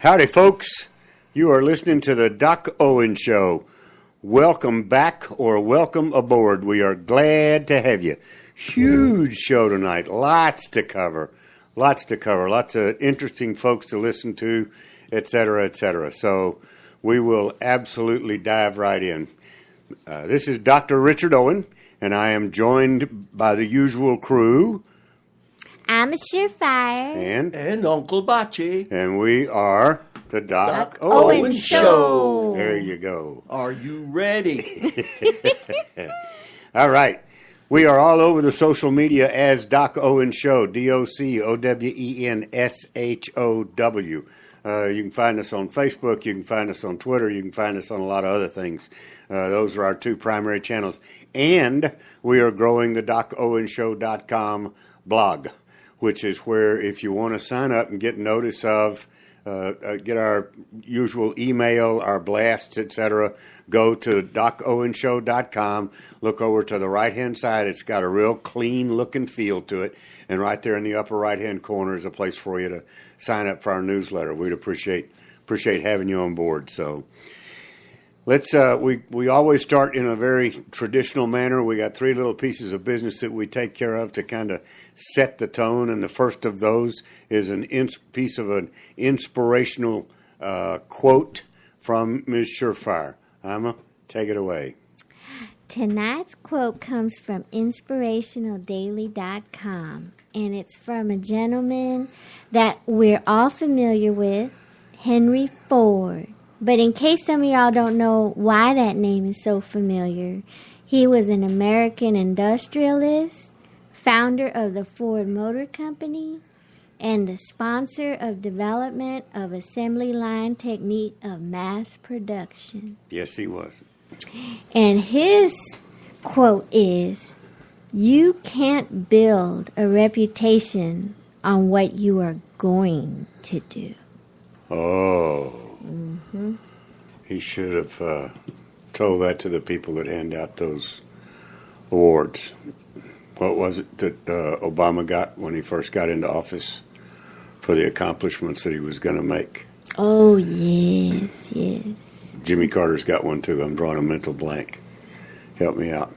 Howdy, folks. You are listening to the Doc Owen Show. Welcome back or welcome aboard. We are glad to have you. Huge show tonight. Lots to cover. Lots of interesting folks to listen to, et cetera, et cetera. So we will absolutely dive right in. This is Dr. Richard Owen, and I am joined by the usual crew. I'm a surefire. And Uncle Bachi. And we are the Doc Owen Show. There you go. Are you ready? All right. We are all over the social media as Doc Owen Show, DocOwenShow. You can find us on Facebook. You can find us on Twitter. You can find us on a lot of other things. Those are our two primary channels. And we are growing the DocOwenShow.com blog, which is where if you want to sign up and get notice of, get our usual email, our blasts, etc., go to DocOwenShow.com, look over to the right-hand side. It's got a real clean look and feel to it, and right there in the upper right-hand corner is a place for you to sign up for our newsletter. We'd appreciate having you on board. So let's we always start in a very traditional manner. We got three little pieces of business that we take care of to kind of set the tone, and the first of those is piece of an inspirational quote from Ms. Surefire. Emma, take it away. Tonight's quote comes from inspirationaldaily.com, and it's from a gentleman that we're all familiar with, Henry Ford. But in case some of y'all don't know why that name is so familiar, he was an American industrialist, founder of the Ford Motor Company, and the sponsor of development of assembly line technique of mass production. Yes, he was. And his quote is, "You can't build a reputation on what you are going to do." Oh. Mm-hmm. He should have told that to the people that hand out those awards. What was it that Obama got when he first got into office for the accomplishments that he was going to make? Oh, yes. Jimmy Carter's got one, too. I'm drawing a mental blank. Help me out.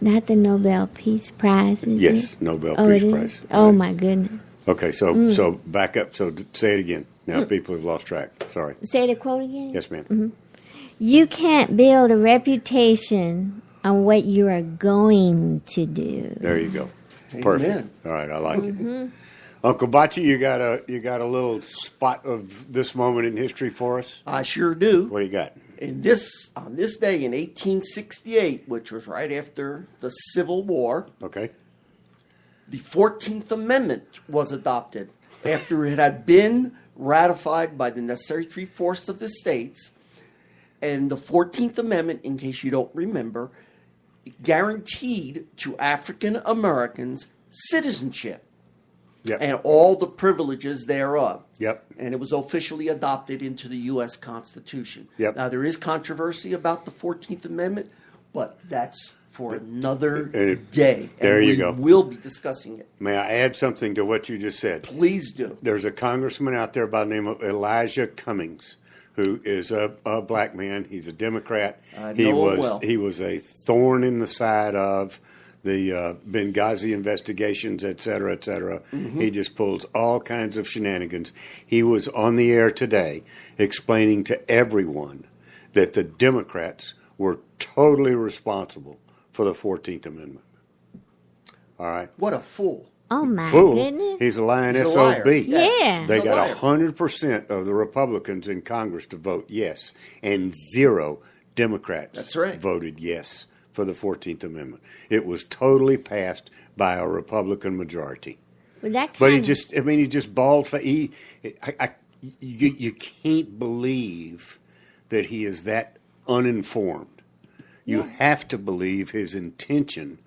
Not the Nobel Peace Prize, is it? Yes, Nobel Peace Prize. Oh, right. My goodness. Okay, so back up. So say it again. Now people have lost track. Sorry. Say the quote again? Yes, ma'am. Mm-hmm. You can't build a reputation on what you are going to do. There you go. Amen. Perfect. All right, I like it. Uncle Bachi, you got a little spot of this moment in history for us? I sure do. What do you got? On this day in 1868, which was right after the Civil War, Okay. the 14th Amendment was adopted after it had been ratified by the necessary 3/4 of the states. And the 14th Amendment, in case you don't remember, guaranteed to African Americans citizenship. Yep. And all the privileges thereof. Yep. And it was officially adopted into the U.S. Constitution. Yep. Now, there is controversy about the 14th Amendment, but that's for another day. There you go. We'll be discussing it. May I add something to what you just said? Please do. There's a congressman out there by the name of Elijah Cummings, who is a black man. He's a Democrat. I know him well. He was a thorn in the side of the Benghazi investigations, et cetera, et cetera. Mm-hmm. He just pulls all kinds of shenanigans. He was on the air today explaining to everyone that the Democrats were totally responsible for the 14th Amendment. All right? What a fool. Oh, my Fool. goodness. He's a lying He's a SOB. liar. Yeah. They He's a got liar. 100% of the Republicans in Congress to vote yes, and 0 Democrats That's right. voted yes for the 14th Amendment. It was totally passed by a Republican majority. Well, that But kind he just bald. You can't believe that he is that uninformed. You have to believe his intention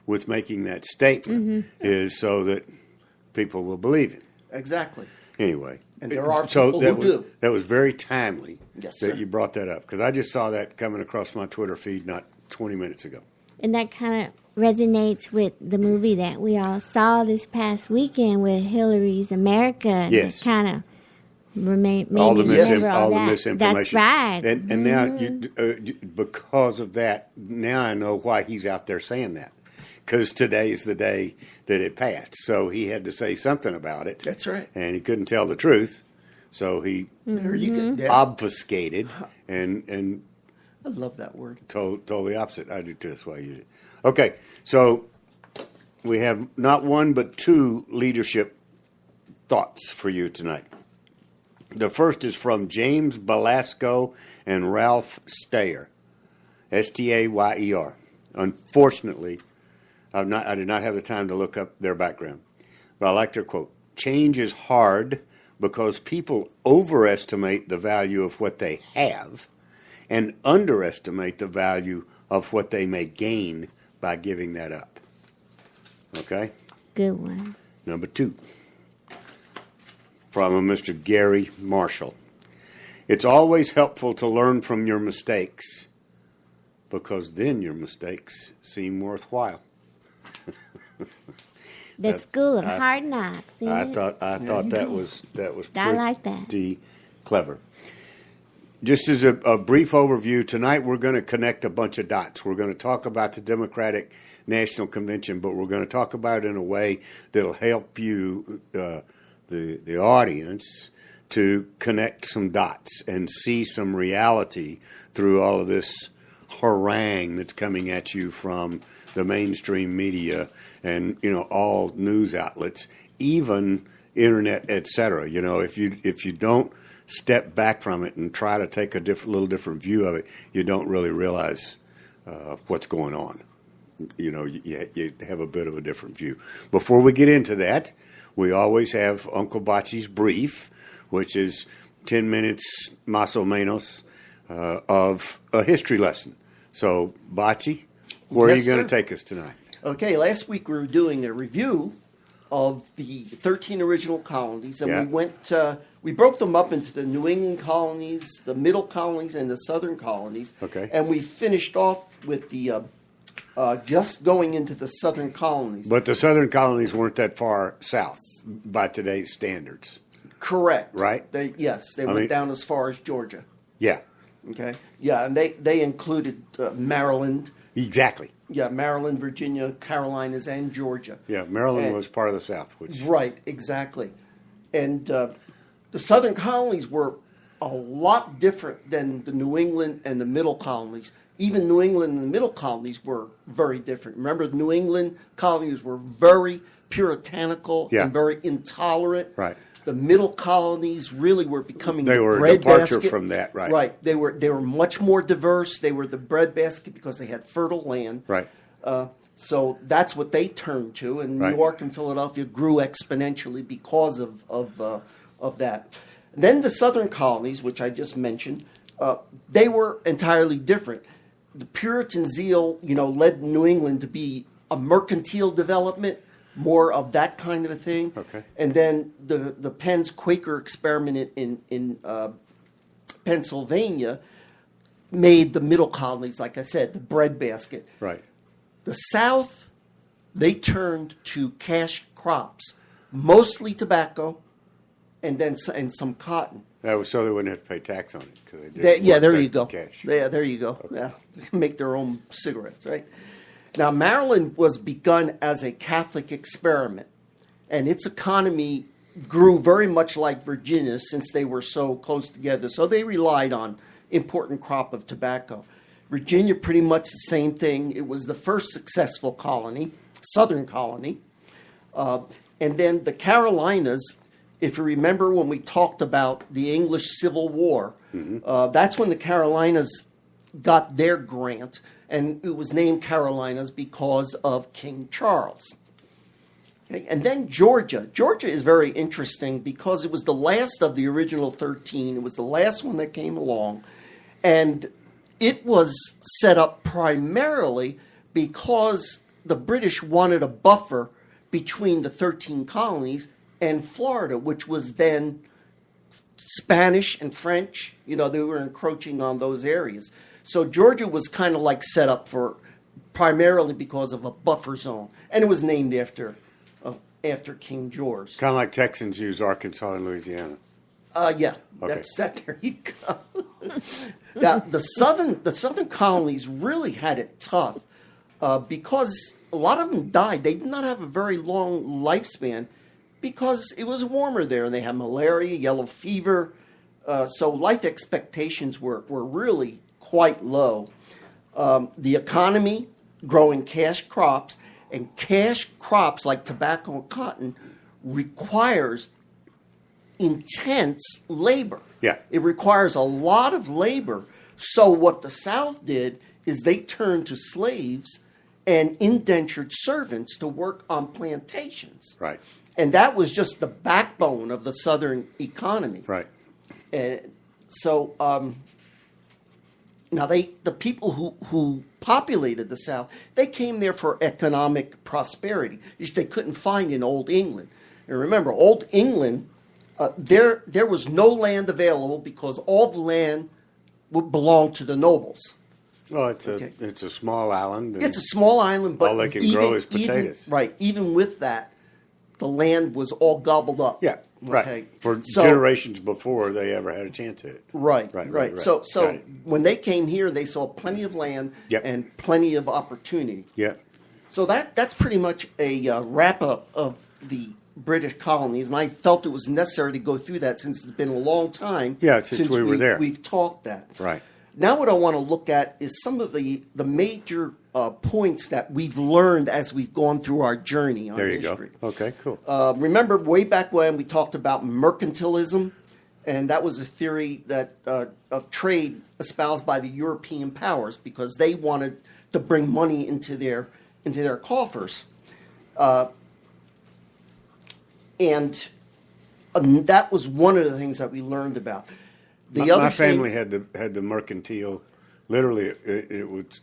with making that statement is so that people will believe him. Exactly. Anyway. And there are people who do. That was very timely Yes, that sir. you brought that up, because I just saw that coming across my Twitter feed not 20 minutes ago. And that kind of resonates with the movie that we all saw this past weekend with Hillary's America. And Yes. it kind of all the remember all that. misinformation. That's right. And now, because of that, now I know why he's out there saying that. Because today's the day that it passed. So he had to say something about it. That's right. And he couldn't tell the truth. So he There you go. Yeah. obfuscated and I love that word. told the opposite. I do too. That's why I use it. Okay. So we have not one but two leadership thoughts for you tonight. The first is from James Belasco and Ralph Stayer, Stayer. Unfortunately, I did not have the time to look up their background, but I like their quote. Change is hard because people overestimate the value of what they have and underestimate the value of what they may gain by giving that up. Okay? Good one. Number two, from a Mr. Gary Marshall. It's always helpful to learn from your mistakes because then your mistakes seem worthwhile. The School of Hard Knocks. I thought that was I like that. pretty clever. Just as a brief overview, tonight we're going to connect a bunch of dots. We're going to talk about the Democratic National Convention, but we're going to talk about it in a way that'll help you, the audience, to connect some dots and see some reality through all of this harangue that's coming at you from the mainstream media and all news outlets, even internet, etc. If you don't step back from it and try to take a little different view of it, you don't really realize what's going on. You have a bit of a different view. Before we get into that, we always have Uncle Bocce's brief, which is 10 minutes más o menos of a history lesson. So, Bocce, where are you going to take us tonight? Okay, last week we were doing a review of the 13 original colonies, and we broke them up into the New England colonies, the middle colonies, and the southern colonies. Okay. And we finished off with the just going into the southern colonies. But the southern colonies weren't that far south by today's standards. Correct. Right? They went down as far as Georgia. Yeah. Okay. Yeah, and they included Maryland. Exactly. Yeah, Maryland, Virginia, Carolinas, and Georgia. Yeah, Maryland was part of the South. Right, exactly. And the southern colonies were a lot different than the New England and the middle colonies. Even New England and the middle colonies were very different. Remember, the New England colonies were very puritanical and very intolerant. Right. The middle colonies really were becoming they the were bread a departure basket. From that, right? Right. They were much more diverse. They were the bread basket because they had fertile land. Right. So that's what they turned to, and New York and Philadelphia grew exponentially because of that. And then the southern colonies, which I just mentioned, they were entirely different. The Puritan zeal, led New England to be a mercantile development, more of that kind of a thing. Okay. And then the Penn's Quaker experiment in Pennsylvania made the middle colonies, like I said, the bread basket. Right. The South, they turned to cash crops, mostly tobacco, and some cotton. That was so they wouldn't have to pay tax on it. There you go. Cash. Yeah, there you go. Okay. Yeah, they can make their own cigarettes, right? Now, Maryland was begun as a Catholic experiment, and its economy grew very much like Virginia's since they were so close together. So they relied on important crop of tobacco. Virginia, pretty much the same thing. It was the first successful colony, southern colony. And then the Carolinas, if you remember when we talked about the English Civil War, that's when the Carolinas got their grant, and it was named Carolinas because of King Charles. Okay, and then Georgia. Georgia is very interesting because it was the last of the original 13. It was the last one that came along, and it was set up primarily because the British wanted a buffer between the 13 colonies and Florida, which was then Spanish and French. They were encroaching on those areas. So Georgia was kind of like set up for primarily because of a buffer zone, and it was named after King George. Kind of like Texans use Arkansas and Louisiana. Yeah, Okay. that's that. There you go. Now, the southern colonies really had it tough because a lot of them died. They did not have a very long lifespan because it was warmer there, and they had malaria, yellow fever. So life expectations were really quite low. The economy, growing cash crops, and cash crops like tobacco and cotton requires intense labor. Yeah. It requires a lot of labor. So what the South did is they turned to slaves and indentured servants to work on plantations. Right. And that was just the backbone of the Southern economy. Right. So now the people who populated the South, they came there for economic prosperity, which they couldn't find in Old England. And remember, Old England, there was no land available because all the land would belong to the nobles. Well, it's a small island. and It's a small island, but all they can grow is potatoes. Even with that, the land was all gobbled up. Yeah. Okay. Right. For generations before they ever had a chance at it. Right. Right. So Got it. when they came here, they saw plenty of land Yep. and plenty of opportunity. Yeah. So that's pretty much a wrap up of the British colonies, and I felt it was necessary to go through that since it's been a long time. Yeah, since we were there. We've talked that. Right. Now what I want to look at is some of the major points that we've learned as we've gone through our journey on There you history. go. Okay, cool. Remember way back when we talked about mercantilism, and that was a theory that of trade espoused by the European powers because they wanted to bring money into their coffers. And that was one of the things that we learned about. My family had the mercantile. Literally, it was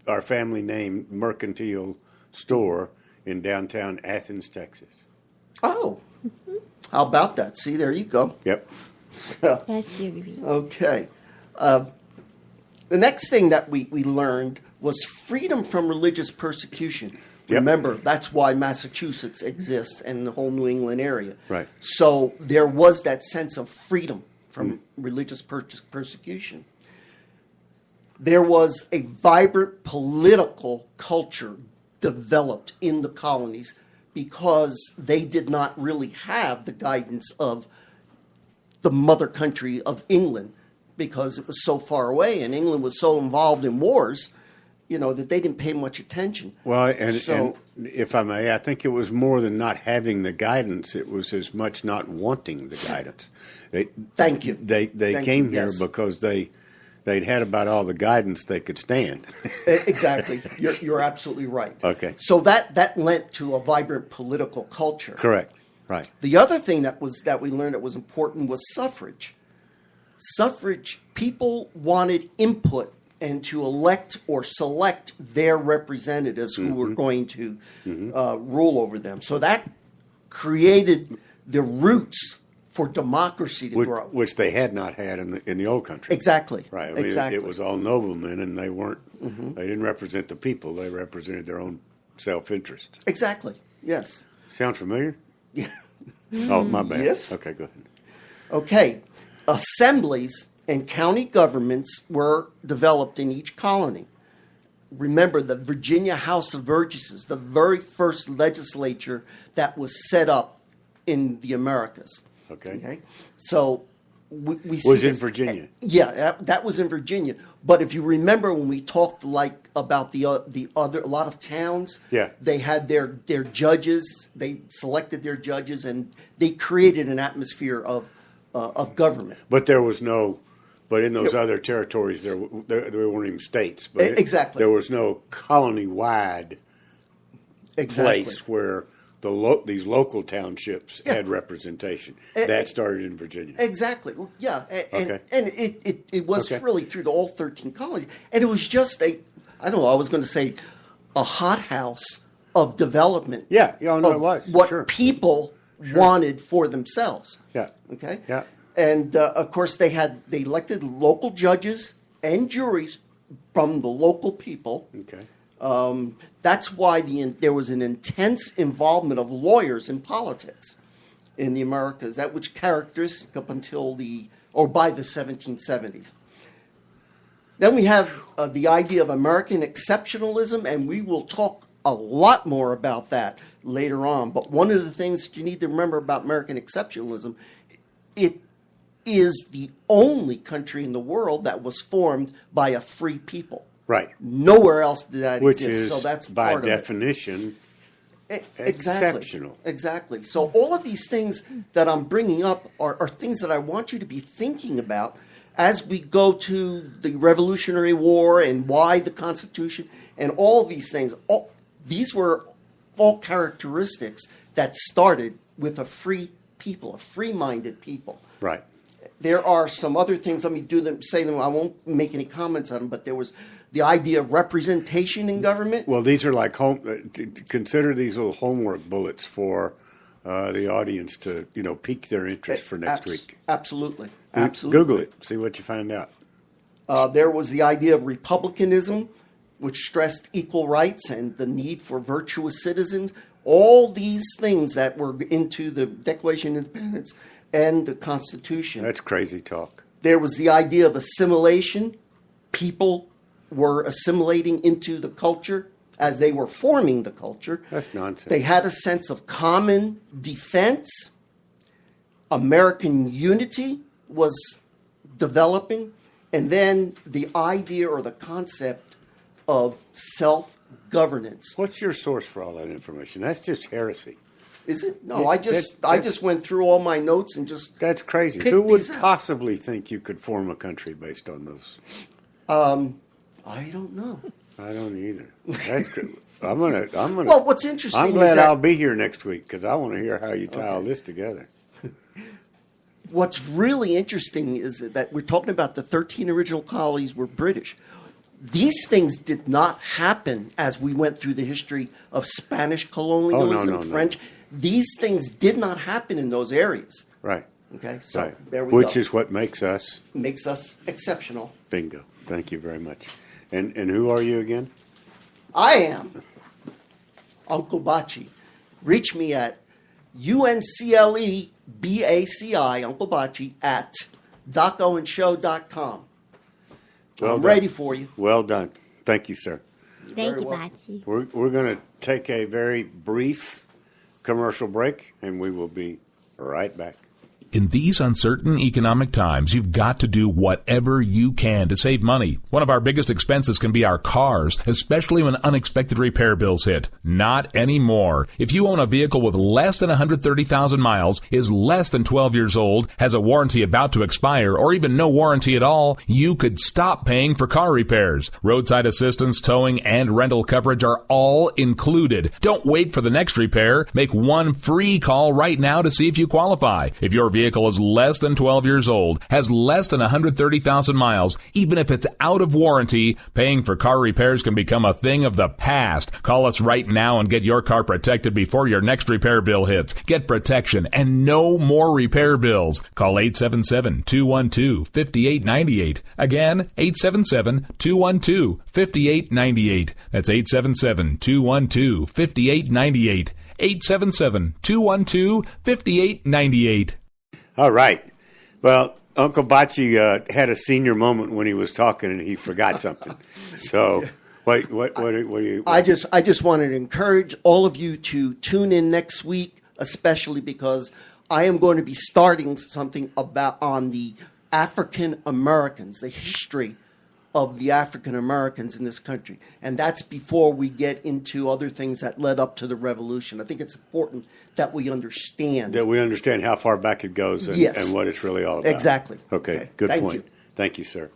our family name mercantile store in downtown Athens, Texas. Oh, how about that? See, there you go. Yep. That's sugary. Okay. The next thing that we learned was freedom from religious persecution. Yep. Remember, that's why Massachusetts exists and the whole New England area. Right. So there was that sense of freedom from religious persecution. There was a vibrant political culture developed in the colonies because they did not really have the guidance of the mother country of England because it was so far away and England was so involved in wars, that they didn't pay much attention. Well, and if I may, I think it was more than not having the guidance. It was as much not wanting the guidance. Thank you. They came here yes. because they'd had about all the guidance they could stand. Exactly. You're absolutely right. Okay. So that lent to a vibrant political culture. Correct. Right. The other thing that we learned that was important was suffrage. People wanted input and to elect or select their representatives who were going to rule over them. So that created the roots for democracy to grow. Which they had not had in the old country. Exactly. Right. I mean, exactly. It was all noblemen, and they weren't. They didn't represent the people. They represented their own self-interest. Exactly. Yes. Sound familiar? Yeah. Oh, my bad. Yes. Okay, go ahead. Okay. Assemblies and county governments were developed in each colony. Remember the Virginia House of Burgesses, the very first legislature that was set up in the Americas. Okay. So we see Was in this- Virginia. Yeah, that was in Virginia. But if you remember when we talked about the other a lot of towns, Yeah. they had their judges. They selected their judges, and they created an atmosphere of government. But there was no. But in those other territories, there weren't even states. But Exactly. There was no colony-wide place where these local townships had representation. That started in Virginia. Exactly. Well, yeah. And Okay. it was Okay. really through all 13 colonies. And it was just I was going to say a hothouse of development. Yeah. Yeah, no, of it was. What Sure. people wanted for themselves. Yeah. Okay? Yeah. And, of course, they elected local judges and juries from the local people. Okay. That's why there was an intense involvement of lawyers in politics. in the Americas, that which characteristic up until by the 1770s. Then we have the idea of American exceptionalism, and we will talk a lot more about that later on. But one of the things that you need to remember about American exceptionalism, it is the only country in the world that was formed by a free people. Right. Nowhere else did that Which exist. is, So that's by part definition, exceptional. Exactly. So all of these things that I'm bringing up are things that I want you to be thinking about as we go to the Revolutionary War and why the Constitution and all these things. These were all characteristics that started with a free people, a free-minded people. Right. There are some other things. Let me say them. I won't make any comments on them. But there was the idea of representation in government. Well, these are like consider these little homework bullets for the audience to pique their interest for next week. Absolutely. Google it. See what you find out. There was the idea of republicanism, which stressed equal rights and the need for virtuous citizens. All these things that were into the Declaration of Independence and the Constitution. That's crazy talk. There was the idea of assimilation. People were assimilating into the culture as they were forming the culture. That's nonsense. They had a sense of common defense. American unity was developing. And then the idea or the concept of self-governance. What's your source for all that information? That's just heresy. Is it? No, I just went through all my notes and just. That's crazy. Who would possibly think you could form a country based on those? I don't know. I don't either. That's I'm gonna. Well, what's interesting? I'm glad I'll be here next week because I want to hear how you tie all this together. What's really interesting is that we're talking about the 13 original colonies were British. These things did not happen as we went through the history of Spanish colonialism, French. No. These things did not happen in those areas. Right. Okay, so right. There we go. Which is what makes us exceptional. Bingo. Thank you very much. And who are you again? I am Uncle Bachi. Reach me at UNCLEBACI, Uncle Bachi, at DocOwenShow.com. I'm ready for you. Well done. Thank you, sir. Thank you, Bachi. We're going to take a very brief commercial break, and we will be right back. In these uncertain economic times, you've got to do whatever you can to save money. One of our biggest expenses can be our cars, especially when unexpected repair bills hit. Not anymore. If you own a vehicle with less than 130,000 miles, is less than 12 years old, has a warranty about to expire, or even no warranty at all, you could stop paying for car repairs. Roadside assistance, towing, and rental coverage are all included. Don't wait for the next repair. Make one free call right now to see if you qualify. If your vehicle is less than 12 years old, has less than 130,000 miles, even if it's out of warranty, paying for car repairs can become a thing of the past. Call us right now and get your car protected before your next repair bill hits. Get protection and no more repair bills. Call 877-212-5898. Again, 877-212-5898. That's 877-212-5898. 877-212-5898. All right. Well, Uncle Bachi had a senior moment when he was talking and he forgot something. So, what do you? I just wanted to encourage all of you to tune in next week, especially because I am going to be starting something on the African Americans, the history of the African Americans in this country. And that's before we get into other things that led up to the revolution. I think it's important that we understand. That we understand how far back it goes and, yes. and what it's really all about. Exactly. Okay, good Thank point. You. Thank you, sir.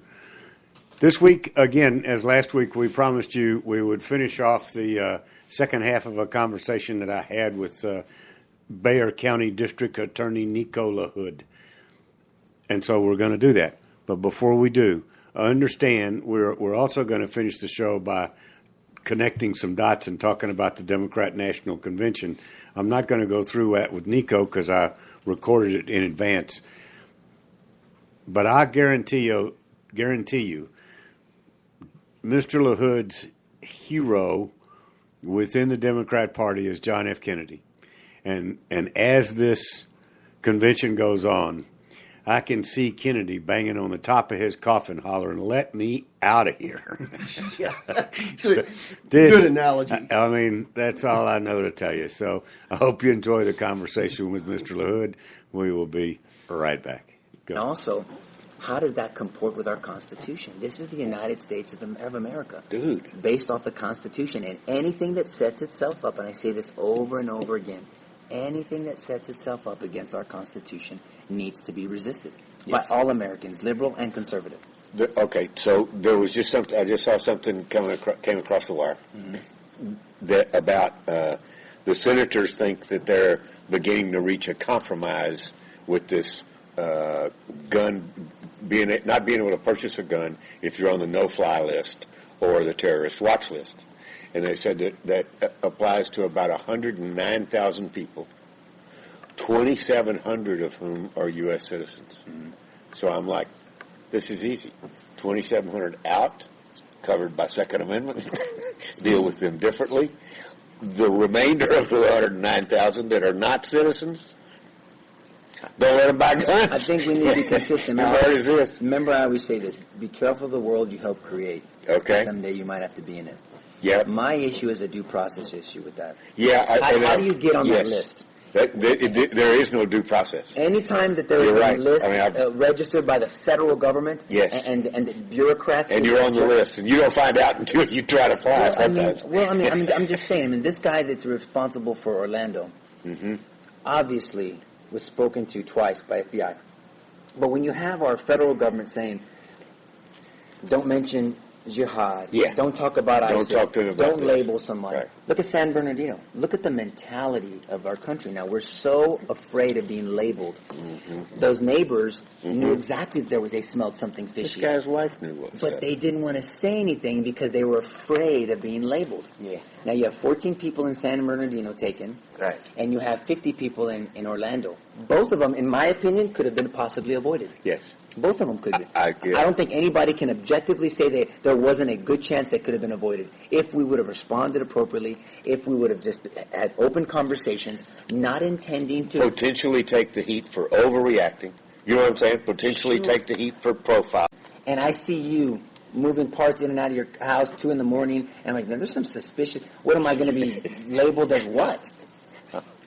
This week, again, as last week, we promised you we would finish off the second half of a conversation that I had with Bexar County District Attorney Nico LaHood. And so we're going to do that. But before we do, understand we're also going to finish the show by connecting some dots and talking about the Democrat National Convention. I'm not going to go through that with Nico because I recorded it in advance. But I guarantee you, Mr. LaHood's hero within the Democrat Party is John F. Kennedy. And as this convention goes on, I can see Kennedy banging on the top of his coffin, hollering, "Let me out of here." Yeah. This, Good analogy. I mean, that's all I know to tell you. So I hope you enjoy the conversation with Mr. LaHood. We will be right back. Go. And also, how does that comport with our Constitution? This is the United States of America. Dude. Based off the Constitution. And anything that sets itself up, and I say this over and over again, anything that sets itself up against our Constitution needs to be resisted by all Americans, liberal and conservative. Okay, so there was just something. I just saw something came across the wire that about the senators think that they're beginning to reach a compromise with this gun not being able to purchase a gun if you're on the no-fly list or the terrorist watch list. And they said that applies to about 109,000 people, 2,700 of whom are U.S. citizens. Mm-hmm. So I'm like, this is easy. 2,700 out, covered by Second Amendment, deal with them differently. The remainder of the 109,000 that are not citizens, don't let them buy guns. I think we need to be consistent. How hard is this? Remember, I always say this: be careful of the world you help create. Okay. Someday you might have to be in it. Yeah. My issue is a due process issue with that. Yeah. How do you get on that list? There is no due process. Anytime that there is a list registered by the federal government and the bureaucrats, and you're on the list, and you don't find out until you try to fly sometimes. I'm just saying. I mean, this guy that's responsible for Orlando, obviously was spoken to twice by FBI. But when you have our federal government saying, "Don't mention jihad. Don't talk about ISIS. Don't label somebody." Right. Look at San Bernardino. Look at the mentality of our country now. We're so afraid of being labeled. Those neighbors knew exactly that they smelled something fishy. This guy's wife knew what was But they didn't want to say anything because they were afraid of being labeled. Yeah. Now you have 14 people in San Bernardino taken. Right. And you have 50 people in Orlando. Both of them, in my opinion, could have been possibly avoided. Yes. Both of them could be. I don't think anybody can objectively say that there wasn't a good chance that could have been avoided if we would have responded appropriately, if we would have just had open conversations, not intending to potentially take the heat for overreacting. You know what I'm saying? Potentially take the heat for profile. And I see you moving parts in and out of your house 2 a.m, and I'm like, there's some suspicious. What am I going to be labeled as? What?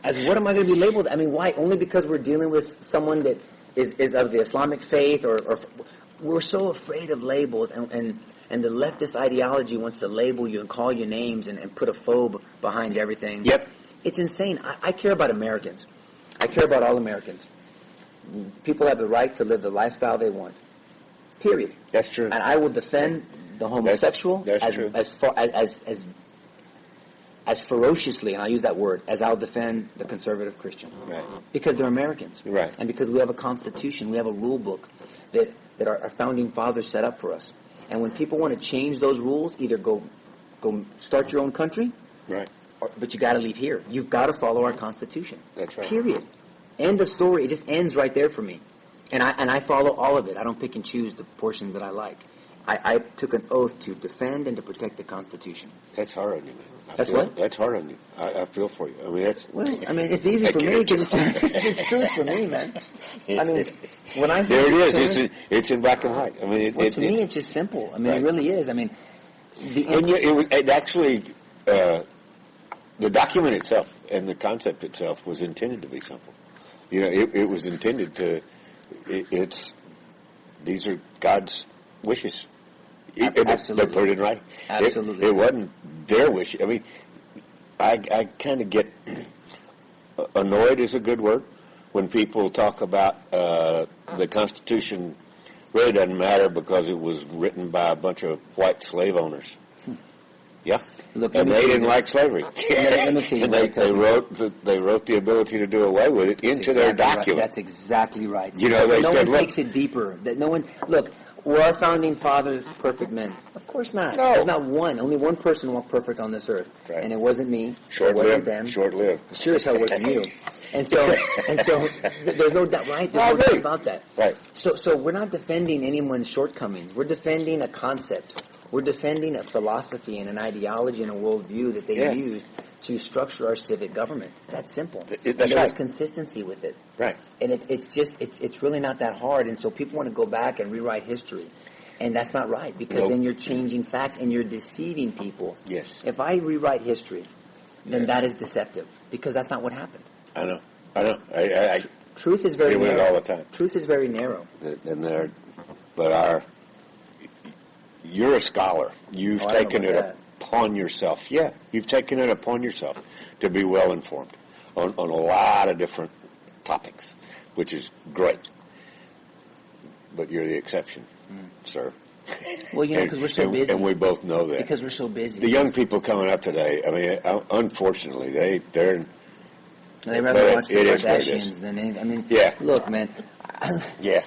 As what am I going to be labeled? I mean, why? Only because we're dealing with someone that is of the Islamic faith, or we're so afraid of labels, and the leftist ideology wants to label you and call you names and put a phobe behind everything. Yep. It's insane. I care about Americans. I care about all Americans. People have the right to live the lifestyle they want. Period. That's true. And I will defend the homosexual as ferociously, and I use that word, as I'll defend the conservative Christian. Right. Because they're Americans. Right. And because we have a constitution, we have a rule book that our founding fathers set up for us. And when people want to change those rules, either go start your own country, right, but you got to leave here. You've got to follow our constitution. That's right. Period. End of story. It just ends right there for me. And I follow all of it. I don't pick and choose the portions that I like. I took an oath to defend and to protect the Constitution. That's hard on you, man. That's hard on you. I feel for you. I mean, it's easy for me because it's truth for me, man. I mean, when I there it is. It's in black and white. I mean, to me, it's just simple. I mean, It really is. I mean, it actually, the document itself and the concept itself was intended to be simple. You know, it was intended to. These are God's wishes. Absolutely. They put it in writing. Absolutely. It wasn't their wish. I mean, I kind of get annoyed is a good word when people talk about the Constitution really doesn't matter because it was written by a bunch of white slave owners. Yeah. Look, and they didn't like slavery. Let me tell you. And they wrote the ability to do away with it into their document. Right. That's exactly right. You know, they no said, one takes it deeper. That no one look. Were our founding fathers perfect men? Of course not. No. There's not one. Only one person walked perfect on this earth, right. And it wasn't me. Short-lived. Them. Short-lived. Sure as hell wasn't you. And so there's no doubt, right? There's no doubt about that. Right. So we're not defending anyone's shortcomings. We're defending a concept. We're defending a philosophy and an ideology and a worldview that they used to structure our civic government. It's that simple. That's and there was right. consistency with it. Right. And it's really not that hard. And so people want to go back and rewrite history. And that's not right, because Nope. then you're changing facts and you're deceiving people. Yes. If I rewrite history, then that is deceptive, because that's not what happened. I know. I Truth is very deal with narrow. it all the time. Truth is very narrow. You're a scholar. You've Oh, I don't taken know it about upon yourself. Yeah, you've taken it upon yourself to be well informed on a lot of different topics, which is great. But you're the exception, sir. Well, because we're so busy. And we both know that. Because we're so busy. The young people coming up today, I mean, unfortunately, they're They rather watch the it is what it is. Kardashians than anything. I mean, Yeah. look, man. Yeah.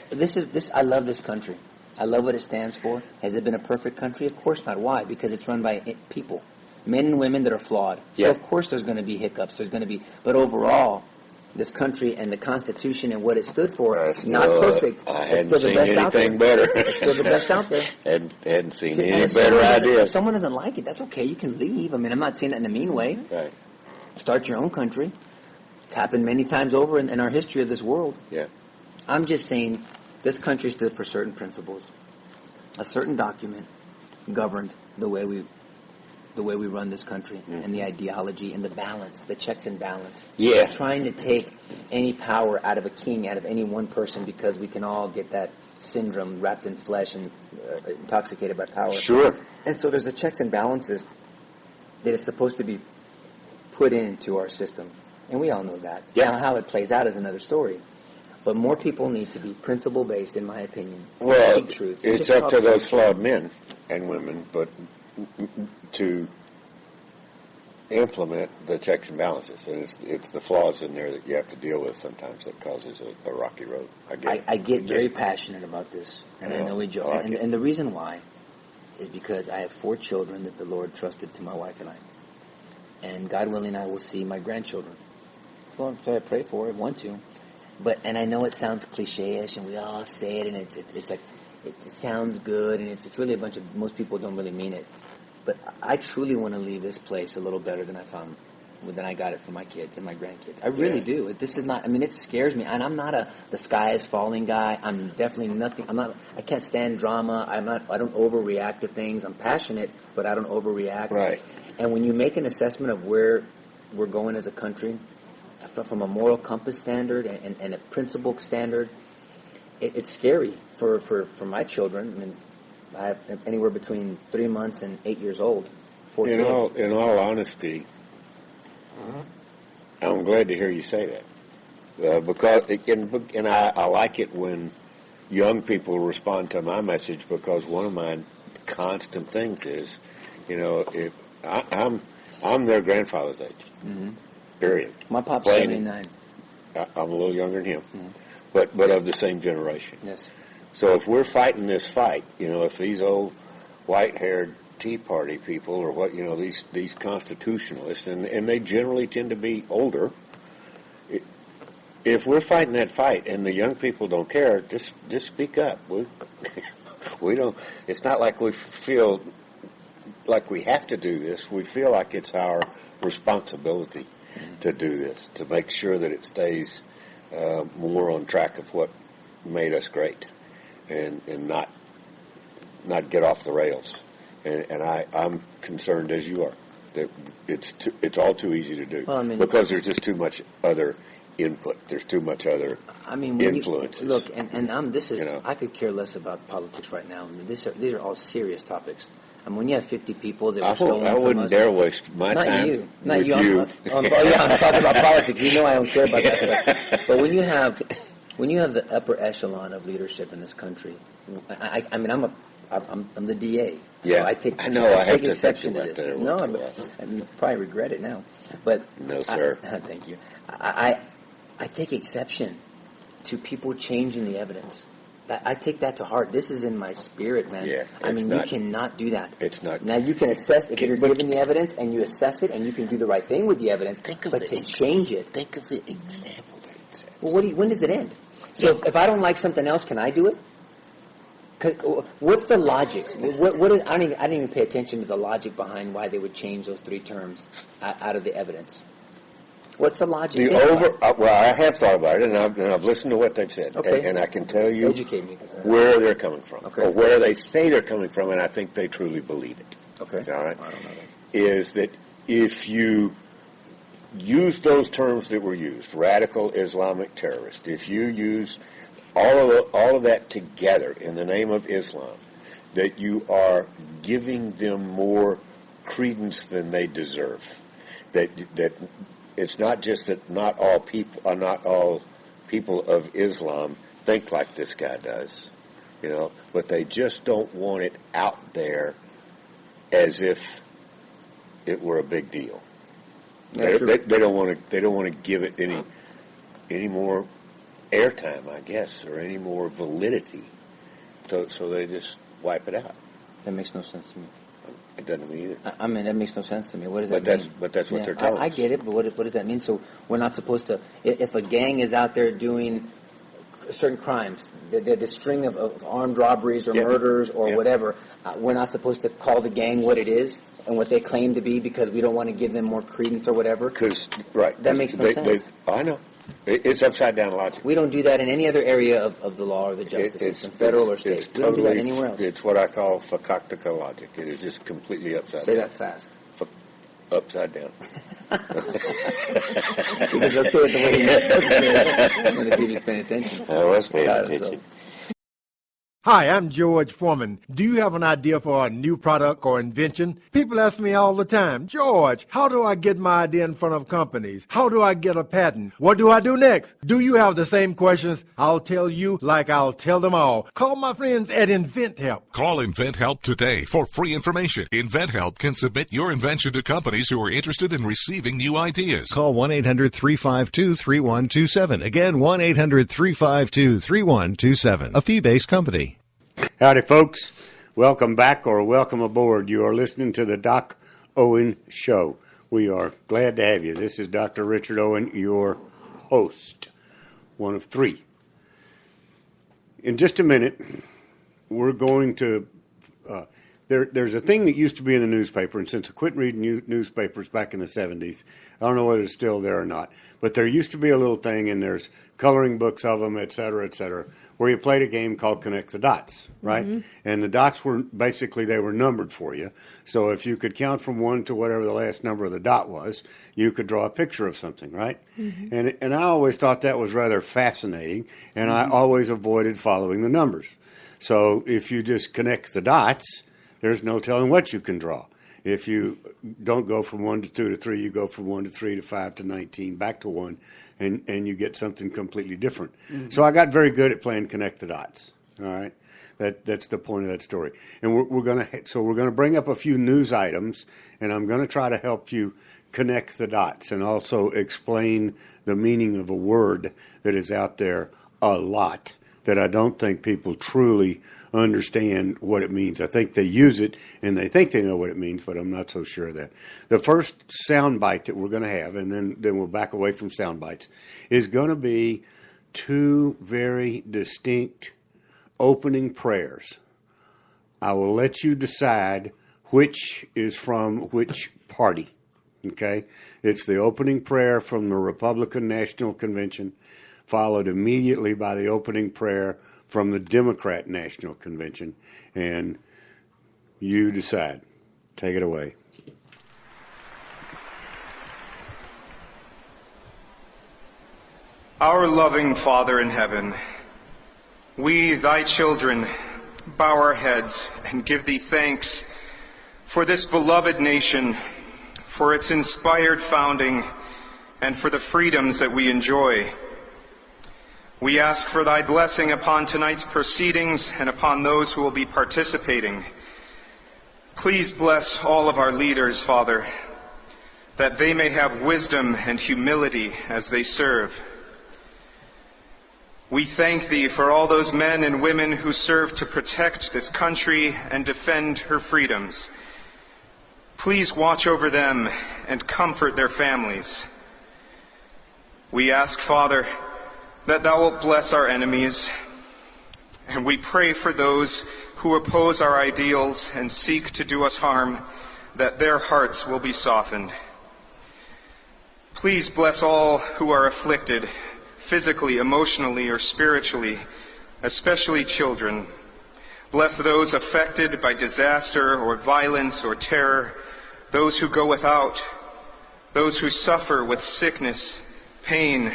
I love this country. I love what it stands for. Has it been a perfect country? Of course not. Why? Because it's run by people, men and women that are flawed. So Yeah. of course there's going to be hiccups. But overall, this country and the Constitution and what it stood for, it's not perfect. I It's hadn't still the seen best out anything there. better. It's still the best out there. hadn't seen And any if better someone doesn't- If ideas. someone doesn't like it, that's okay. You can leave. I mean, I'm not saying that in a mean way. Right. Start your own country. It's happened many times over in our history of this world. Yeah. I'm just saying this country stood for certain principles. A certain document governed the way we run this country, and the ideology and the balance, the checks and balance. Yeah. Trying to take any power out of a king, out of any one person, because we can all get that syndrome wrapped in flesh and intoxicated by power. Sure. And so there's the checks and balances that is supposed to be put into our system. And we all know that. Yeah. Now, how it plays out is another story. But more people need to be principle-based, in my opinion. Well, Speak truth. it's Just up talk to those truth. flawed men and women, but to implement the checks and balances. And it's the flaws in there that you have to deal with sometimes that causes a rocky road. I get very passionate about this, and I know we joke. I like it. And the reason why is because I have 4 children that the Lord trusted to my wife and I. And God willing, I will see my grandchildren. Well, so I pray for it, want to. And I know it sounds cliche-ish, and we all say it, and it's like, it sounds good, and it's really most people don't really mean it. But I truly want to leave this place a little better than I got it for my kids and my grandkids. I really do. This is not, it scares me. And I'm not the sky is falling guy. I'm definitely nothing. I can't stand drama. I don't overreact to things. I'm passionate, but I don't overreact. Right. And when you make an assessment of where we're going as a country, from a moral compass standard and a principle standard, it's scary for my children. I have anywhere between 3 months and 8 years old. 4 kids. In all honesty, I'm glad to hear you say that, because I like it when young people respond to my message, because one of my constant things is, if I'm their grandfather's age. Mm-hmm. Period. My pop's Plain 79. I'm a little younger than him, but of the same generation. Yes. So if we're fighting this fight, if these old white-haired Tea Party people, or what, these constitutionalists, and they generally tend to be older, if we're fighting that fight and the young people don't care, just speak up. We don't. It's not like we feel like we have to do this. We feel like it's our responsibility to do this, to make sure that it stays more on track of what made us great, and not get off the rails. And I'm concerned, as you are, that it's all too easy to do, because there's just too much other input. There's too much other influences. Look, I could care less about politics right now. These are all serious topics. When you have 50 people that were stolen I from wouldn't us, dare waste my time Not with you. you. I'm talking about politics. You know I don't care about that stuff. But when you have the upper echelon of leadership in this country, I'm the DA. Yeah, so I take exception to this. No, you probably regret it now. But no, sir. Thank you. I take exception to people changing the evidence. I take that to heart. This is in my spirit, man. Yeah, you cannot do that. It's not. Now, you can assess, if you're given the evidence and you assess it, and you can do the right thing with the evidence, but to change it. Think of the example that it says. Well, when does it end? So if I don't like something else, can I do it? What's the logic? What is, I didn't even pay attention to the logic behind why they would change those three terms out of the evidence. What's the logic? Well, I have thought about it, and I've listened to what they've said, okay. and I can tell you Educate me. where they're coming from, okay. or where they say they're coming from, and I think they truly believe it. Okay. All right. I don't know that. Is that if you use those terms that were used, radical Islamic terrorist, if you use all of that together in the name of Islam, that you are giving them more credence than they deserve. That it's not just that not all people of Islam think like this guy does, but they just don't want it out there as if it were a big deal. They don't want to give it any more airtime, I guess, or any more validity. So they just wipe it out. That makes no sense to me. It doesn't to me either. I mean, that makes no sense to me. What does that mean? But that's what they're telling us. I get it, but what does that mean? So we're not supposed to, if a gang is out there doing certain crimes, the string of armed robberies or murders or whatever, we're not supposed to call the gang what it is and what they claim to be because we don't want to give them more credence or whatever? That makes no sense. I know. It's upside down logic. We don't do that in any other area of the law or the justice system, federal or state. We don't do that anywhere else. It's what I call fakaktika logic. It is just completely upside down. Say that fast. Upside down. Because let's say it the way you said. I'm going to see if you're paying attention. I was paying attention. Hi, I'm George Foreman. Do you have an idea for a new product or invention? People ask me all the time, George, how do I get my idea in front of companies? How do I get a patent? What do I do next? Do you have the same questions? I'll tell you like I'll tell them all. Call my friends at InventHelp. Call InventHelp today for free information. InventHelp can submit your invention to companies who are interested in receiving new ideas. Call 1-800-352-3127. Again, 1-800-352-3127. A fee-based company. Howdy, folks. Welcome back or welcome aboard. You are listening to the Doc Owen Show. We are glad to have you. This is Dr. Richard Owen, your host, one of three. In just a minute, we're going to... There's a thing that used to be in the newspaper, and since I quit reading newspapers back in the 70s, I don't know whether it's still there or not, but there used to be a little thing, and there's coloring books of them, et cetera, where you played a game called Connect the Dots, right? Mm-hmm. And the dots were basically, they were numbered for you. So if you could count from 1 to whatever the last number of the dot was, you could draw a picture of something, right? Mm-hmm. And I always thought that was rather fascinating, and I always avoided following the numbers. So if you just connect the dots, there's no telling what you can draw. If you don't go from 1 to 2 to 3, you go from 1 to 3 to 5 to 19, back to 1, and you get something completely different. Mm-hmm. So I got very good at playing Connect the Dots. All right, that's the point of that story. And we're gonna bring up a few news items, and I'm gonna try to help you connect the dots and also explain the meaning of a word that is out there a lot that I don't think people truly understand what it means. I think they use it and they think they know what it means, but I'm not so sure of that. The first sound bite that we're going to have, and then we'll back away from sound bites, is going to be two very distinct opening prayers. I will let you decide which is from which party. Okay? It's the opening prayer from the Republican National Convention, followed immediately by the opening prayer from the Democrat National Convention, and you decide. Take it away. Our loving Father in heaven, we, thy children, bow our heads and give thee thanks for this beloved nation, for its inspired founding, and for the freedoms that we enjoy. We ask for thy blessing upon tonight's proceedings and upon those who will be participating. Please bless all of our leaders, Father, that they may have wisdom and humility as they serve. We thank thee for all those men and women who serve to protect this country and defend her freedoms. Please watch over them and comfort their families. We ask, Father, that thou wilt bless our enemies, And we pray for those who oppose our ideals and seek to do us harm, that their hearts will be softened. Please bless all who are afflicted, physically, emotionally, or spiritually, especially children. Bless those affected by disaster or violence or terror, those who go without, those who suffer with sickness, pain,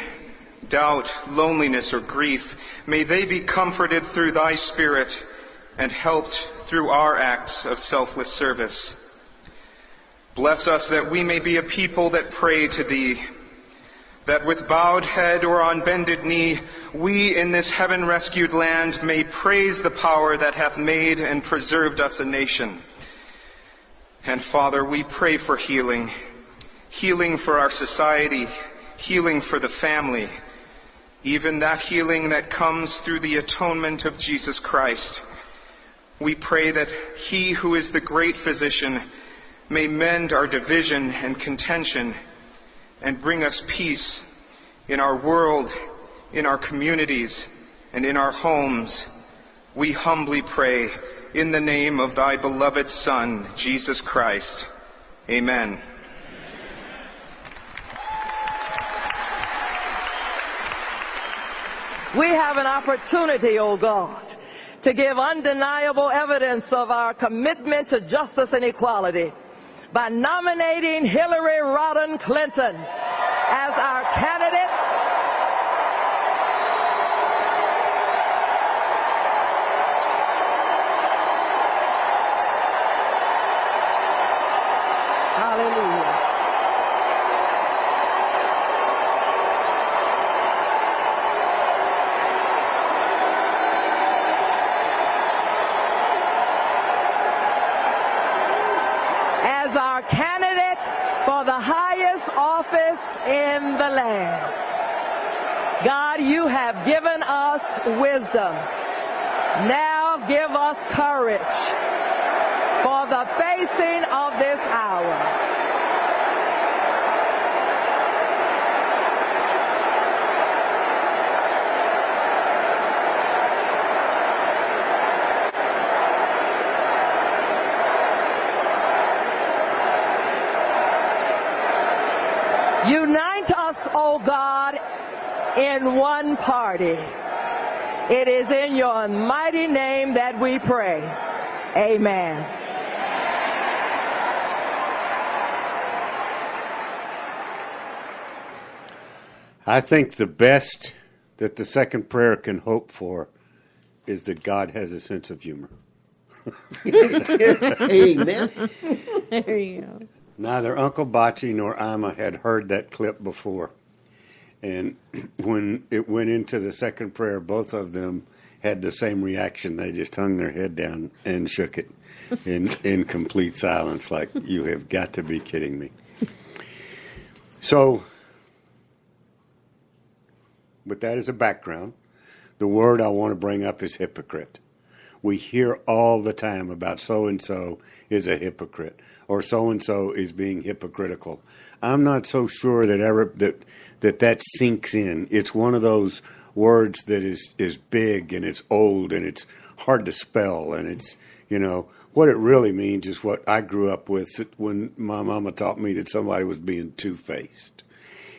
doubt, loneliness, or grief. May they be comforted through thy Spirit and helped through our acts of selfless service. Bless us that we may be a people that pray to thee, that with bowed head or on bended knee, we in this heaven-rescued land may praise the power that hath made and preserved us a nation. And Father, we pray for healing, healing for our society, healing for the family, even that healing that comes through the atonement of Jesus Christ. We pray that he who is the great physician may mend our division and contention and bring us peace in our world, in our communities, and in our homes. We humbly pray in the name of thy beloved Son, Jesus Christ. Amen. We have an opportunity, O God, to give undeniable evidence of our commitment to justice and equality by nominating Hillary Rodham Clinton as our candidate Hallelujah. As our candidate for the highest office in the land. God, you have given us wisdom. Now give us courage for the facing of this hour. Unite us, O God, in one party. It is in your mighty name that we pray. Amen. I think the best that the second prayer can hope for is that God has a sense of humor. Amen. There you go. Neither Uncle Bocce nor Ima had heard that clip before. And when it went into the second prayer, both of them had the same reaction. They just hung their head down and shook it in complete silence, like, you have got to be kidding me. So, with that as a background, the word I want to bring up is hypocrite. We hear all the time about so-and-so is a hypocrite, or so-and-so is being hypocritical. I'm not so sure that sinks in. It's one of those words that is big and it's old and it's hard to spell, and it's, what it really means is what I grew up with when my mama taught me that somebody was being two-faced.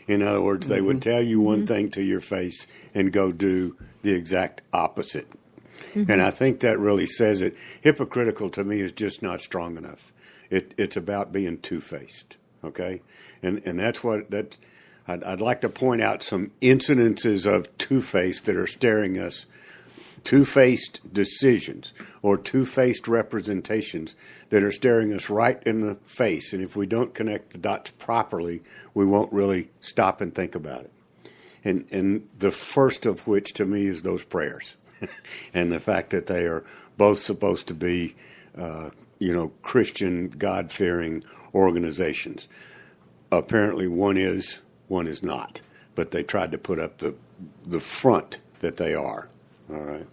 In other words, they would tell you one thing to your face and go do the exact opposite. And I think that really says it. Hypocritical to me is just not strong enough. It's about being two-faced, okay? And that's I'd like to point out some incidences of two-faced that are staring us, two-faced decisions or two-faced representations that are staring us right in the face. And if we don't connect the dots properly, we won't really stop and think about it. And the first of which to me is those prayers. And the fact that they are both supposed to be, Christian, God-fearing organizations. Apparently one is not. But they tried to put up the front that they are. All right.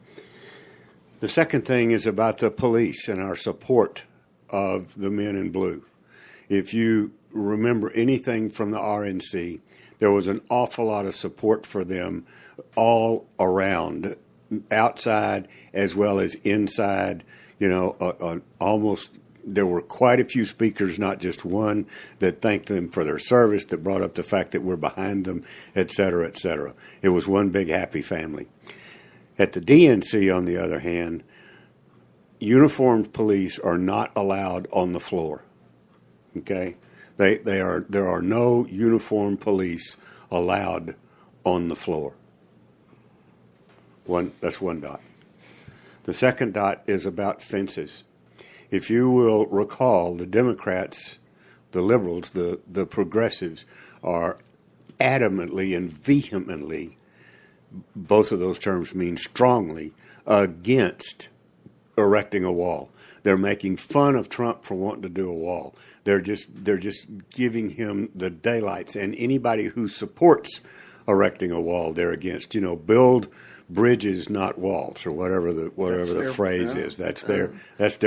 The second thing is about the police and our support of the men in blue. If you remember anything from the RNC, there was an awful lot of support for them all around outside as well as inside. Almost there were quite a few speakers, not just one, that thanked them for their service, that brought up the fact that we're behind them, et cetera, et cetera. It was one big happy family. At the DNC, on the other hand, uniformed police are not allowed on the floor. Okay? There are no uniformed police allowed on the floor. That's one dot. The second dot is about fences. If you will recall, the Democrats, the liberals, the progressives are adamantly and vehemently, both of those terms mean strongly, against erecting a wall. They're making fun of Trump for wanting to do a wall. They're just giving him the daylights. And anybody who supports erecting a wall, they're against. Build bridges, not walls, or whatever the phrase is. That's their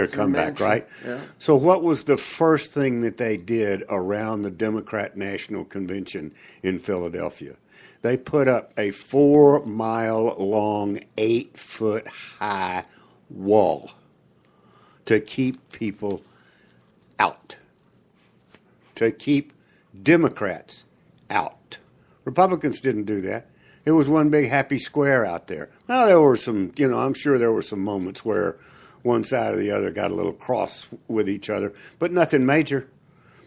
comeback, right? Yeah. So what was the first thing that they did around the Democrat National Convention in Philadelphia? They put up a 4-mile-long, 8-foot-high wall to keep people out, to keep Democrats out. Republicans didn't do that. It was one big happy square out there. Now, there were some, I'm sure there were some moments where one side or the other got a little cross with each other, but nothing major.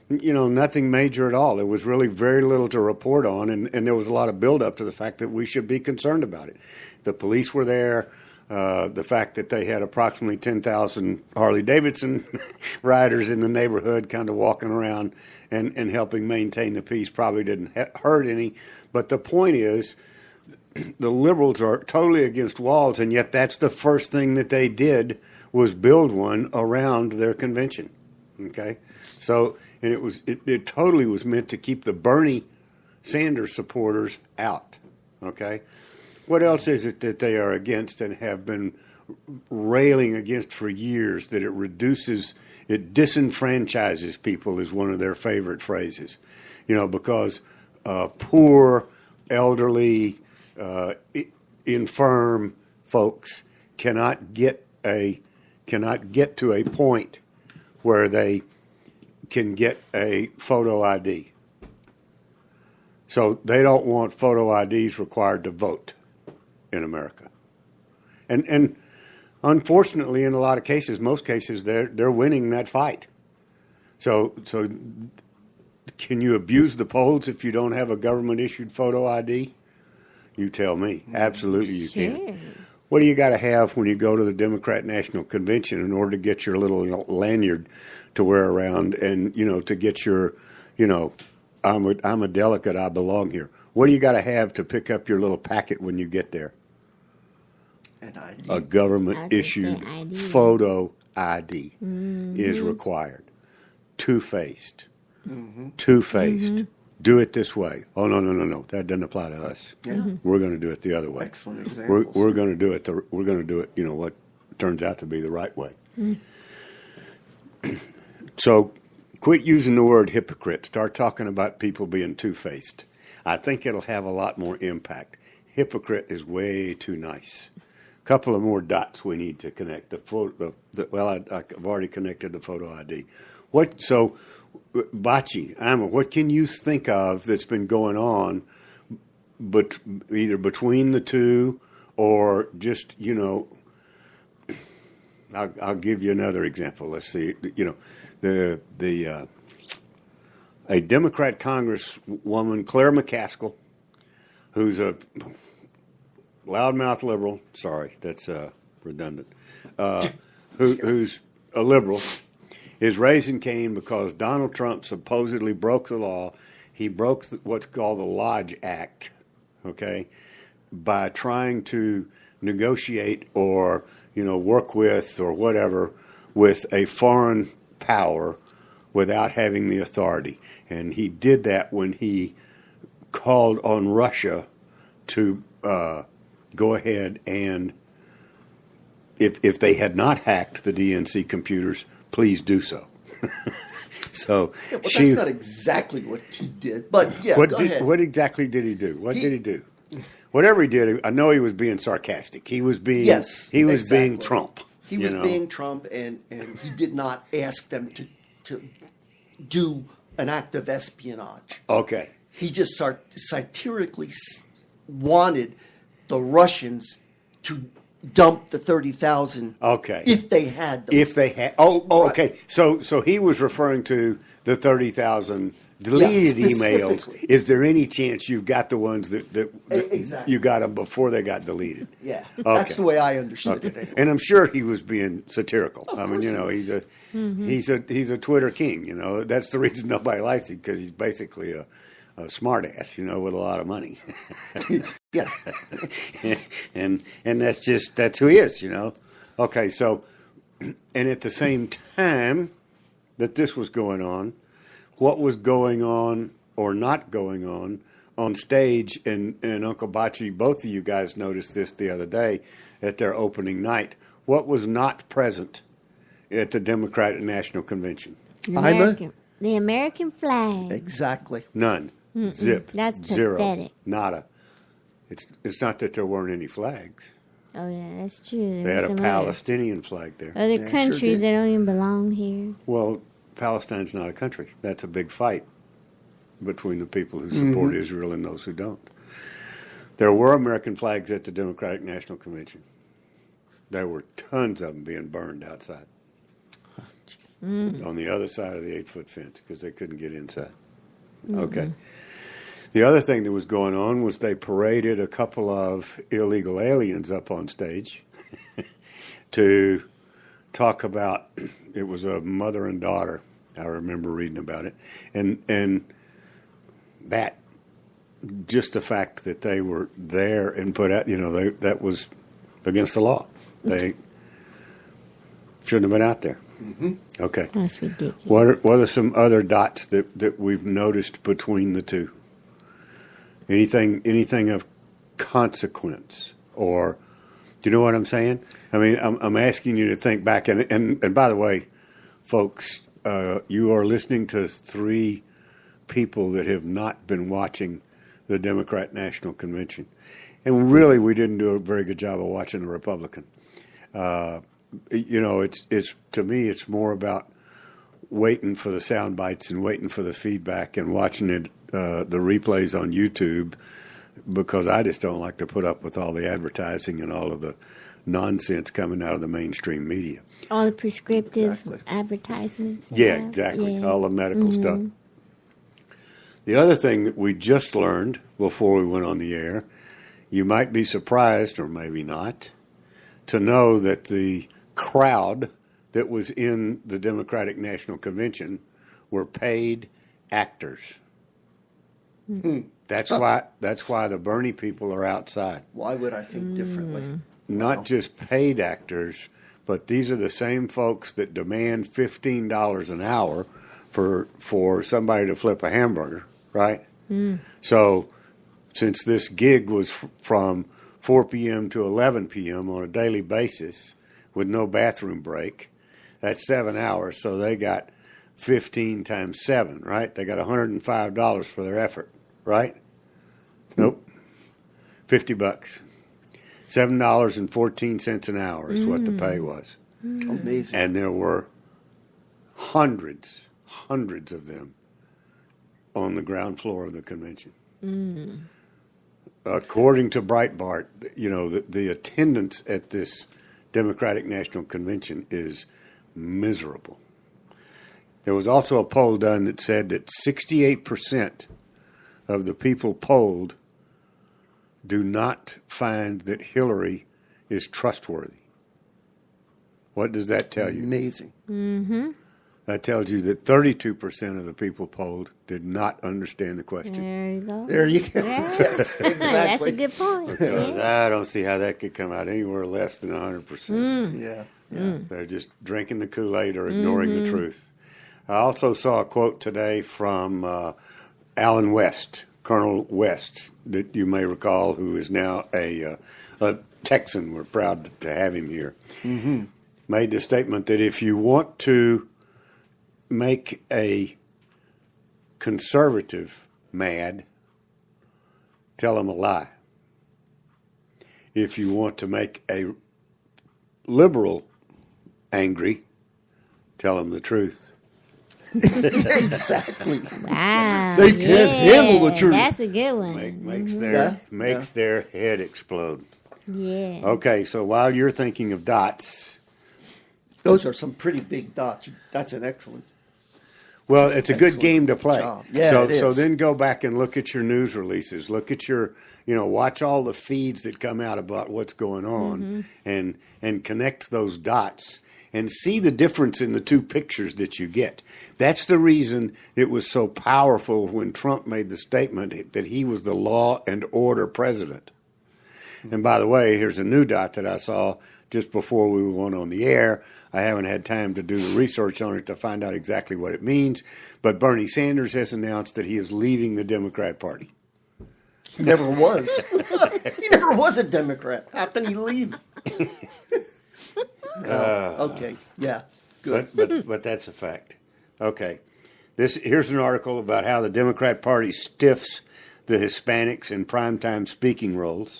Nothing major at all. There was really very little to report on, and there was a lot of buildup to the fact that we should be concerned about it. The police were there. The fact that they had approximately 10,000 Harley-Davidson riders in the neighborhood kind of walking around and helping maintain the peace probably didn't hurt any. But the point is, the liberals are totally against walls, and yet that's the first thing that they did was build one around their convention. Okay? So, and it totally was meant to keep the Bernie Sanders supporters out. Okay? What else is it that they are against and have been railing against for years, that it disenfranchises people is one of their favorite phrases, because poor, elderly, infirm folks cannot get to a point where they can get a photo ID. So they don't want photo IDs required to vote in America. And unfortunately, in a lot of cases, most cases, they're winning that fight. So can you abuse the polls if you don't have a government-issued photo ID? You tell me. Absolutely you can. What do you got to have when you go to the Democrat National Convention in order to get your little lanyard to wear around and, to get your, I'm a delegate, I belong here. What do you got to have to pick up your little packet when you get there? An ID. A government-issued photo ID is required. Two-faced. Mm-hmm. Two-faced. Mm-hmm. Do it this way. Oh, no. That doesn't apply to us. Yeah. We're going to do it the other way. Excellent examples. We're going to do it. We're going to do it. What turns out to be the right way. So, quit using the word hypocrite. Start talking about people being two-faced. I think it'll have a lot more impact. Hypocrite is way too nice. A couple of more dots we need to connect. I've already connected the photo ID. Bachi, Amma, what can you think of that's been going on, but either between the two or just, I'll give you another example. Let's see, a Democrat Congresswoman, Claire McCaskill, who's a loudmouth liberal. Sorry, that's redundant. Who's a liberal, is raising Cain because Donald Trump supposedly broke the law. He broke what's called the Lodge Act, okay, by trying to negotiate or work with or whatever with a foreign power without having the authority. And he did that when he called on Russia to go ahead and, if they had not hacked the DNC computers, please do so. So that's not exactly what he did, but yeah, go ahead. What exactly did he do? What did he do? whatever he did, I know he was being sarcastic. He was being being Trump. He was being Trump, and he did not ask them to do an act of espionage. Okay. He just satirically wanted the Russians to dump the 30,000. Okay. If they had them. If they had. Oh, okay. So he was referring to the 30,000 deleted emails. Is there any chance you've got the ones that exactly. you got them before they got deleted? Yeah. Okay. That's the way I understood it. Anyway. And I'm sure he was being satirical. Of I mean, course he's a Twitter king. You know, that's the reason nobody likes him, because he's basically a smart ass, with a lot of money. Yeah. and that's who he is, Okay, so, and at the same time that this was going on, what was going on or not going on stage, and Uncle Bocce, both of you guys noticed this the other day at their opening night. What was not present at the Democratic National Convention? The American flag. Exactly. None. Zip. That's Zero. pathetic. Nada. It's not that there weren't any flags. Oh, yeah, that's true. They had a Palestinian flag there. Other They countries sure did. that don't even belong here. Well, Palestine's not a country. That's a big fight between the people who support Israel and those who don't. There were American flags at the Democratic National Convention. There were tons of them being burned outside on the other side of the 8-foot fence because they couldn't get inside. Okay. The other thing that was going on was they paraded a couple of illegal aliens up on stage to talk about, it was a mother and daughter. I remember reading about it. And that, just the fact that they were there and put out, that was against the law. They shouldn't have been out there. Okay. That's ridiculous. What are some other dots that we've noticed between the two? Anything of consequence, or do you know what I'm saying? I mean, I'm asking you to think back, and by the way, folks, you are listening to three people that have not been watching the Democrat National Convention, and really, we didn't do a very good job of watching the Republican. It's to me, it's more about waiting for the sound bites and waiting for the feedback and watching it, the replays on YouTube, because I just don't like to put up with all the advertising and all of the nonsense coming out of the mainstream media. All the prescriptive advertisements. Yeah, exactly. Yeah. All the medical stuff. The other thing that we just learned before we went on the air, you might be surprised, or maybe not, to know that the crowd that was in the Democratic National Convention were paid actors. That's why the Bernie people are outside. Why would I think differently? Not just paid actors, but these are the same folks that demand $15 an hour for somebody to flip a hamburger, right? So since this gig was from 4 p.m. to 11 p.m. on a daily basis with no bathroom break, that's 7 hours. So they got 15 times 7, right? They got $105 for their effort, right? Nope. $50. $7.14 an hour is what the pay was. Amazing. And there were hundreds of them on the ground floor of the convention. According to Breitbart, the attendance at this Democratic National Convention is miserable. There was also a poll done that said that 68% of the people polled do not find that Hillary is trustworthy. What does that tell you? Amazing. That tells you that 32% of the people polled did not understand the question. There you go. There you go. Yeah. Yes, exactly. That's a good point. Because Yeah. I don't see how that could come out anywhere less than 100%. Yeah. They're just drinking the Kool-Aid or ignoring the truth. I also saw a quote today from Alan West, Colonel West, that you may recall, who is now a Texan. We're proud to have him here. Made the statement that if you want to make a conservative mad, tell him a lie. if you want to make a liberal angry, tell them the truth. Exactly. Wow. They can't handle the truth. That's a good one. Makes their head explode. Yeah. Okay, so while you're thinking of dots, those are some pretty big dots. That's an excellent. Well, it's a good game to play. Job. Yeah, so, it is. so then go back and look at your news releases. Look at your, watch all the feeds that come out about what's going on, and connect those dots and see the difference in the two pictures that you get. That's the reason it was so powerful when Trump made the statement that he was the law and order president. And by the way, here's a new dot that I saw just before we went on the air. I haven't had time to do the research on it to find out exactly what it means. But Bernie Sanders has announced that he is leaving the Democrat Party. He never was. He never was a Democrat. How can he leave? Okay. Yeah. Good. But that's a fact. Okay. Here's an article about how the Democrat Party stiffs the Hispanics in primetime speaking roles.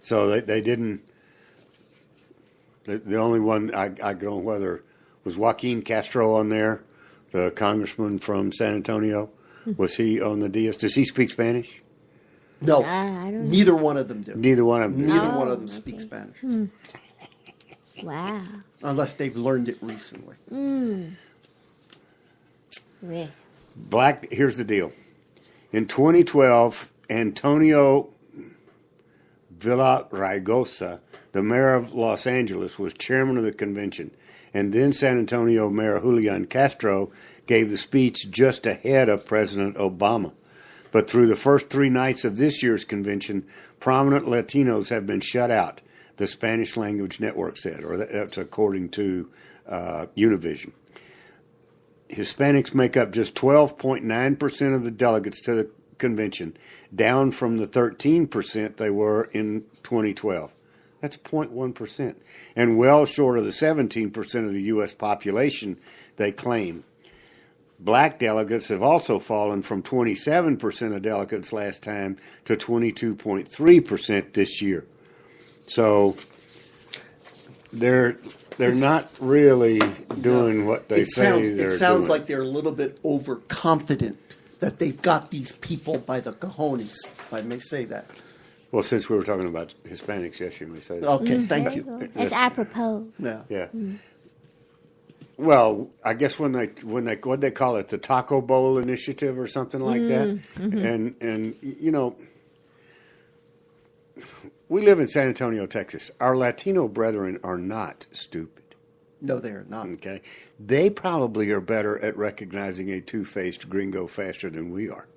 So they didn't. The only one I don't know whether was Joaquin Castro on there, the congressman from San Antonio. Was he on the DS? Does he speak Spanish? No, I don't know. neither one of them do. Neither one of them. Neither one of them speak Spanish. Wow. Unless they've learned it recently. Yeah. Here's the deal. In 2012, Antonio Villaraigosa, the mayor of Los Angeles, was chairman of the convention. And then San Antonio Mayor Julian Castro gave the speech just ahead of President Obama. But through the first 3 nights of this year's convention, prominent Latinos have been shut out, the Spanish language network said, or that's according to Univision. Hispanics make up just 12.9% of the delegates to the convention, down from the 13% they were in 2012. That's 0.1%, and well short of the 17% of the U.S. population they claim. Black delegates have also fallen from 27% of delegates last time to 22.3% this year. So they're not really doing what they say they're doing. It sounds like they're a little bit overconfident that they've got these people by the cojones, if I may say that. Well, since we were talking about Hispanics, yes, you may say that. Okay, thank you. It's apropos. Yeah. Yeah. Well, I guess when they call it, the Taco Bowl initiative or something like that, and we live in San Antonio, Texas. Our Latino brethren are not stupid. No, they are not. Okay, they probably are better at recognizing a two-faced gringo faster than we are.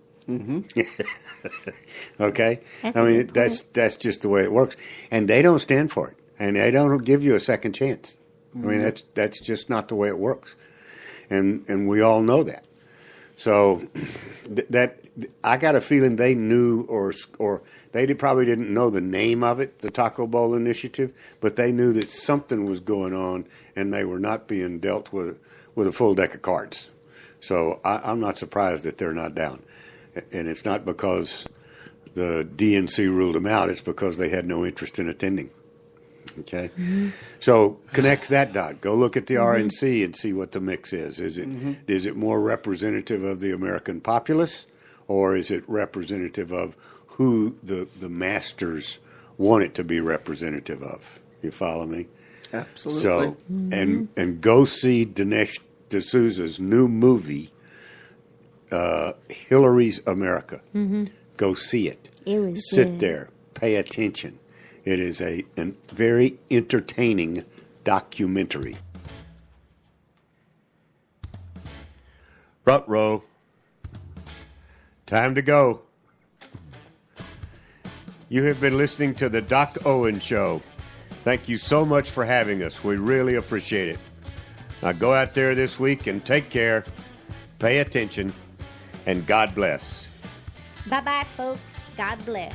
Okay, that's just the way it works, and they don't stand for it, and they don't give you a second chance. I mean, that's just not the way it works, and we all know that. So that I got a feeling they knew, or they probably didn't know the name of it, the Taco Bowl initiative, but they knew that something was going on, and they were not being dealt with a full deck of cards. So I'm not surprised that they're not down, and it's not because the DNC ruled them out; it's because they had no interest in attending. Okay, so connect that dot. Go look at the RNC and see what the mix is. Is it more representative of the American populace, or is it representative of who the masters want it to be representative of? You follow me? Absolutely. So and go see Dinesh D'Souza's new movie, Hillary's America. Go see it. It was Sit good. there. Pay attention. It is a very entertaining documentary. Front row. Time to go. You have been listening to the Doc Owen Show. Thank you so much for having us. We really appreciate it. Now go out there this week and take care, pay attention, and God bless. Bye-bye, folks. God bless.